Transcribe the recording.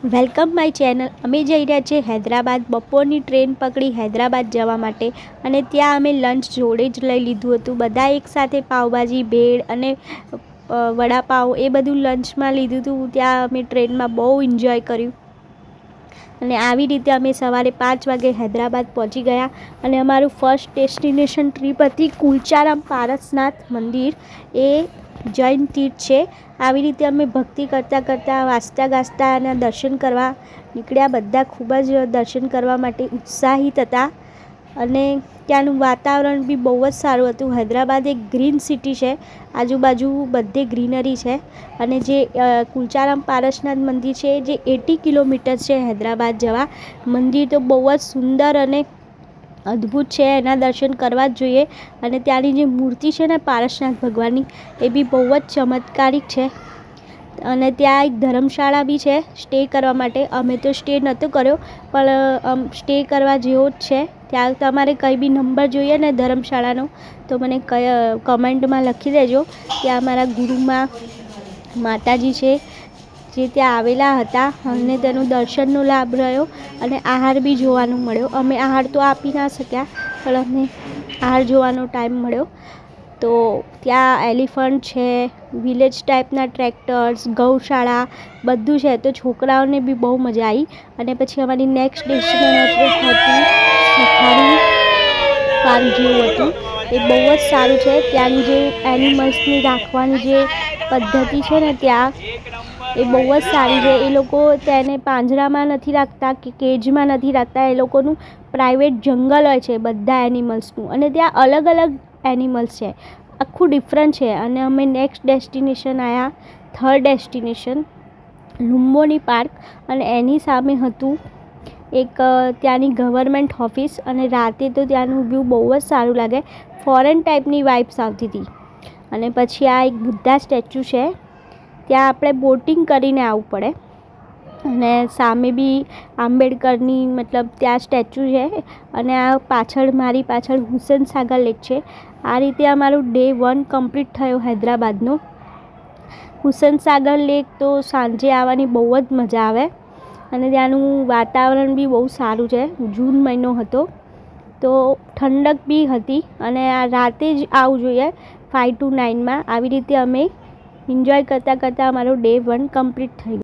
Welcome my channel. અમે જઈ રહ્યા છીએ હૈદરાબાદ. બપોરની ટ્રેન પકડી હૈદરાબાદ જવા માટે અને ત્યાં અમે લંચ જોડે જ લઈ લીધું હતું. બધા એકસાથે પાવભાજી, ભેળ અને વડાપાવ એ બધું લંચમાં લીધું હતું. ત્યાં અમે ટ્રેનમાં બહુ એન્જોય કર્યું અને આવી રીતે અમે સવારે 5 વાગે હૈદરાબાદ પહોંચી ગયા અને અમારું ફર્સ્ટ ડેસ્ટિનેશન ટ્રીપ હતી કુલચારામ પારસનાથ મંદિર. એ જૈન તીર્થ છે. આવી રીતે અમે ભક્તિ કરતાં કરતાં વાંચતા ગાજતા અને દર્શન કરવા નીકળ્યા. બધા ખૂબ જ દર્શન કરવા માટે ઉત્સાહિત હતા અને ત્યાંનું વાતાવરણ બી બહુ જ સારું હતું. હૈદરાબાદ એક ગ્રીન સિટી છે. આજુબાજુ બધે ગ્રીનરી છે અને જે કુલચારામ પારસનાથ મંદિર છે જે 80 કિલોમીટર છે હૈદરાબાદ જવા. મંદિર તો બહુ જ સુંદર અને અદ્ભુત છે. એના દર્શન કરવા જ જોઈએ. અને ત્યાંની જે મૂર્તિ છે ને પારસનાથ ભગવાનની, એ બી બહુ જ ચમત્કારિક છે. અને ત્યાં એક ધર્મશાળા બી છે સ્ટે કરવા માટે. અમે તો સ્ટે નહોતો કર્યો, પણ સ્ટે કરવા જેવો જ છે. ત્યાં તમારે કંઈ બી નંબર જોઈએ ને ધર્મશાળાનો તો મને કમેન્ટમાં લખી દેજો. ત્યાં અમારા ગુરુમાં માતાજી છે જે ત્યાં આવેલા હતા અને તેનું દર્શનનો લાભ રહ્યો અને આહાર બી જોવાનો મળ્યો. અમે આહાર તો આપી ના શક્યા, પણ અમને આહાર જોવાનો ટાઈમ મળ્યો. તો ત્યાં એલિફન્ટ છે, વિલેજ ટાઈપના ટ્રેક્ટર્સ, ગૌશાળા બધું છે. તો છોકરાઓને બી બહુ મજા આવી. અને પછી અમારી નેક્સ્ટ ડેસ્ટિનેશન હતું સફારી પાર્ક જેવું હતું. એ બહુ જ સારું છે. ત્યાંની જે એનિમલ્સની રાખવાની જે પદ્ધતિ છે ને ત્યાં, એ બહુ જ સારી છે. એ લોકો તેને પાંજરામાં નથી રાખતા કે કેજમાં નથી રાખતા. એ લોકોનું પ્રાઇવેટ જંગલ હોય છે બધા એનિમલ્સનું, અને ત્યાં અલગ અલગ એનિમલ્સ છે. આખું ડિફરન્ટ છે. અને અમે નેક્સ્ટ ડેસ્ટિનેશન આવ્યા, થર્ડ ડેસ્ટિનેશન લુંબોની પાર્ક. અને એની સામે હતું એક ત્યાંની ગવર્મેન્ટ ઓફિસ. અને રાતે તો ત્યાંનું વ્યૂ બહુ જ સારું લાગે. ફોરેન ટાઈપની વાઇબ્સ આવતી હતી. અને પછી આ એક બુદ્ધા સ્ટેચ્યુ છે. ત્યાં આપણે બોટિંગ કરીને આવવું પડે. અને સામે બી આંબેડકરની મતલબ ત્યાં સ્ટેચ્યુ છે. અને આ પાછળ મારી પાછળ હુસેન સાગર લેક છે. આ રીતે અમારું ડે 1 કમ્પ્લીટ થયો હૈદરાબાદનો. હુસેન સાગર લેક તો સાંજે આવવાની બહુ જ મજા આવે અને ત્યાંનું વાતાવરણ બી બહુ સારું છે. જૂન મહિનો હતો તો ઠંડક બી હતી અને આ રાતે જ આવવું જોઈએ 5 to 9 આવી રીતે અમે એન્જોય કરતાં કરતાં અમારો ડે 1 કમ્પ્લીટ થઈ ગયો.